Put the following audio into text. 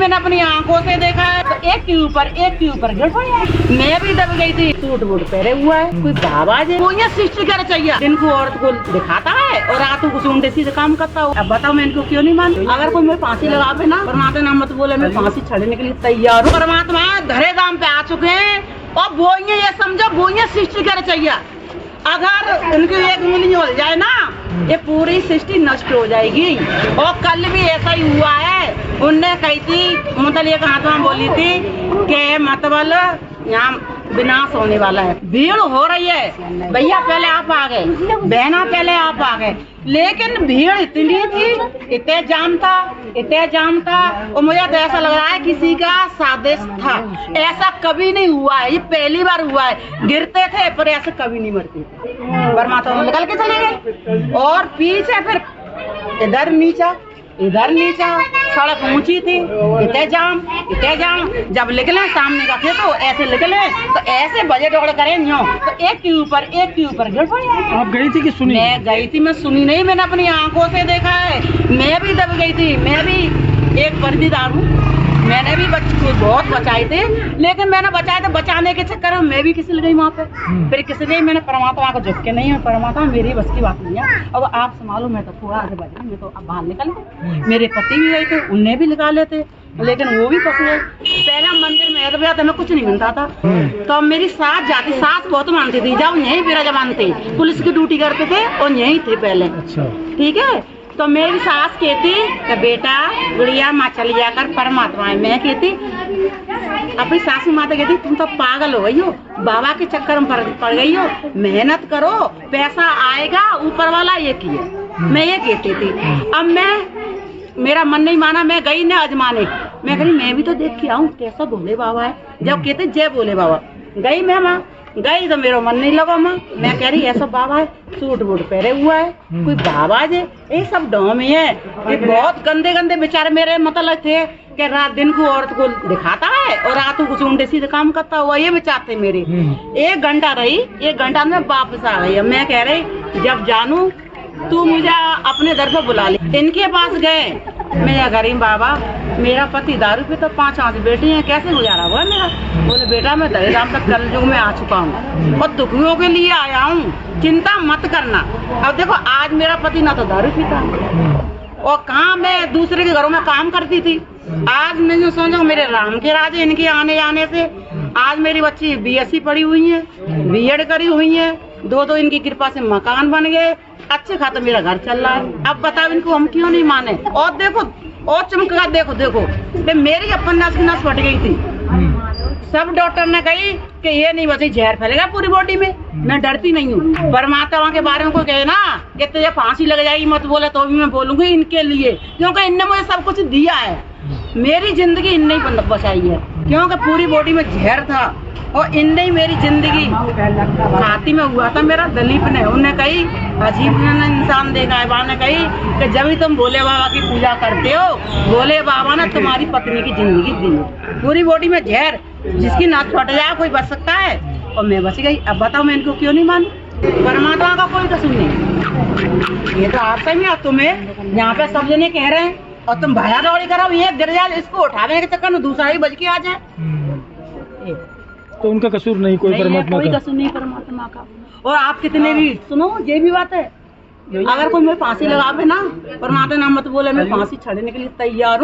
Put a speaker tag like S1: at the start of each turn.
S1: मैंने अपनी आंखों से देखा है। तो एक के ऊपर गिर पड़ी। मैं भी दब गई थी। सूट बूट पहने हुआ है, कोई बाबा जी वो ये सृष्टि कर चाहिए। दिन को औरत को दिखाता है और रातों को उल्टे सीधे काम करता हूँ। अब बताओ मैं इनको क्यों नहीं मानती। अगर कोई मेरे फांसी लगावे ना, परमात्मा नाम मत बोले, मैं फांसी चढ़ने के लिए तैयार हूँ। परमात्मा धरे दाम पे आ चुके हैं और वो ये समझो वो ये सृष्टि कर चाहिए। अगर उनकी एक उंगली हो जाए ना, ये पूरी सृष्टि नष्ट हो जाएगी। और कल भी ऐसा ही हुआ है। उनने कही थी, मतलब एक हाथ में बोली थी कि मतलब यहाँ विनाश होने वाला है, भीड़ हो रही है। भैया पहले आप आ गए, बहना पहले आप आ गए, लेकिन भीड़ इतनी थी, इतने जाम था और मुझे तो ऐसा लग रहा है किसी का साजिश था। ऐसा कभी नहीं हुआ है, ये पहली बार हुआ है। गिरते थे पर ऐसे कभी नहीं मरते थे। परमात्मा निकल के चले गए और पीछे फिर इधर नीचा सड़क ऊंची थी, इतने जाम। जब निकले सामने का थे तो ऐसे निकले तो ऐसे बजे दौड़ करे नहीं हो, तो एक के ऊपर गिर पड़ी।
S2: आप गई थी कि सुनी?
S1: मैं गई थी, मैं सुनी नहीं, मैंने अपनी आंखों से देखा है। मैं भी दब गई थी। मैं भी एक वर्दीदार हूँ, मैंने भी बच्चे बहुत बचाए थे, लेकिन मैंने बचाए थे, बचाने के चक्कर में मैं भी किसी गई वहाँ पे। फिर किसी गई, मैंने परमात्मा को झुक के नहीं है, परमात्मा मेरी बस की बात नहीं है। अब आप संभालो, मैं तो थोड़ा आगे बढ़ गई, मैं तो अब बाहर निकल गई। मेरे पति भी गए थे, उनने भी निकाल लेते, लेकिन वो भी फंस गए। पहले मंदिर में तो हमें कुछ नहीं मिलता था, तो अब मेरी सास जाती, सास बहुत मानती थी, जब यही विराजमान थे, पुलिस की ड्यूटी करते थे और यही थे पहले। ठीक है, तो मेरी सास कहती कि बेटा गुड़िया माँ चली जाकर परमात्मा है। मैं कहती, अपनी सासू माता कहती तुम तो पागल हो गई हो, बाबा के चक्कर में पड़ गई हो, मेहनत करो पैसा आएगा, ऊपर वाला ये किए। मैं ये कहती थी। अब मेरा मन नहीं माना, मैं गई ना अजमाने। मैं कही मैं भी तो देख के आऊँ कैसा भोले बाबा है। जब कहते जय भोले बाबा, गई मैं माँ, गई तो मेरा मन नहीं लगा माँ। मैं कह रही ऐसा बाबा है, सूट बूट पहने हुआ है, कोई बाबा जी, ये सब डोम ही है। ये बहुत गंदे बेचारे मेरे मतलब थे कि रात दिन को औरत को दिखाता है और रातों को उल्टे सीधे काम करता हुआ, ये विचारते मेरे। 1 घंटा रही, 1 घंटा में वापस आ गई। मैं कह रही जब जानू तू मुझे अपने दर पर बुला ले। इनके पास गए, मैं गरीब बाबा, मेरा पति दारू पे तो 5 बेटी हैं, कैसे गुजारा हुआ मेरा। बोले बेटा मैं दरे राम तक कल युग में आ चुका हूँ और दुखियों के लिए आया हूँ, चिंता मत करना। अब देखो आज मेरा पति ना तो दारू पीता और कहाँ मैं दूसरे के घरों में काम करती थी। आज मैं जो सोचा मेरे राम के राजे इनके आने जाने से आज मेरी बच्ची BSc पढ़ी हुई है, B.Ed करी हुई है, 2 इनकी कृपा से मकान बन गए, अच्छे खाते मेरा घर चल रहा है। अब बताओ इनको हम क्यों नहीं माने। और देखो और चमका, देखो मेरी अपन नस की नस फट गई थी। सब डॉक्टर ने कही कि ये नहीं बची, जहर फैलेगा पूरी बॉडी में। मैं डरती नहीं हूँ। परमात्मा के बारे में कोई कहे ना कि तुझे फांसी लग जाएगी मत बोले, तो भी मैं बोलूंगी इनके लिए, क्योंकि इनने मुझे सब कुछ दिया है। मेरी जिंदगी इनने ही बचाई है, क्योंकि पूरी बॉडी में जहर था और इनने ही मेरी जिंदगी खाती में हुआ था। मेरा दलीप ने उन्हें कही अजीब इंसान देखा है। बाबा ने कही कि जब भी तुम भोले बाबा की पूजा करते हो, भोले बाबा ने तुम्हारी पत्नी की जिंदगी दी है। पूरी बॉडी में जहर, जिसकी नाक छूट जाए कोई बच सकता है और मैं बच गई। अब बताओ मैं इनको क्यों नहीं मानू। परमात्मा का कोई कसूर नहीं, ये तो आप सही में तुम्हें यहाँ पे सब जने कह रहे हैं और तुम भाया दौड़ी करो, ये गिर जाए, इसको उठाने के चक्कर में दूसरा ही बच के आ जाए।
S2: तो उनका कसूर नहीं, कोई परमात्मा
S1: कोई कसूर नहीं परमात्मा का। और आप कितने भी सुनो, ये भी बात है, अगर कोई मेरे फांसी लगावे ना, परमात्मा नाम मत बोले, मैं फांसी चढ़ने के लिए तैयार हूँ।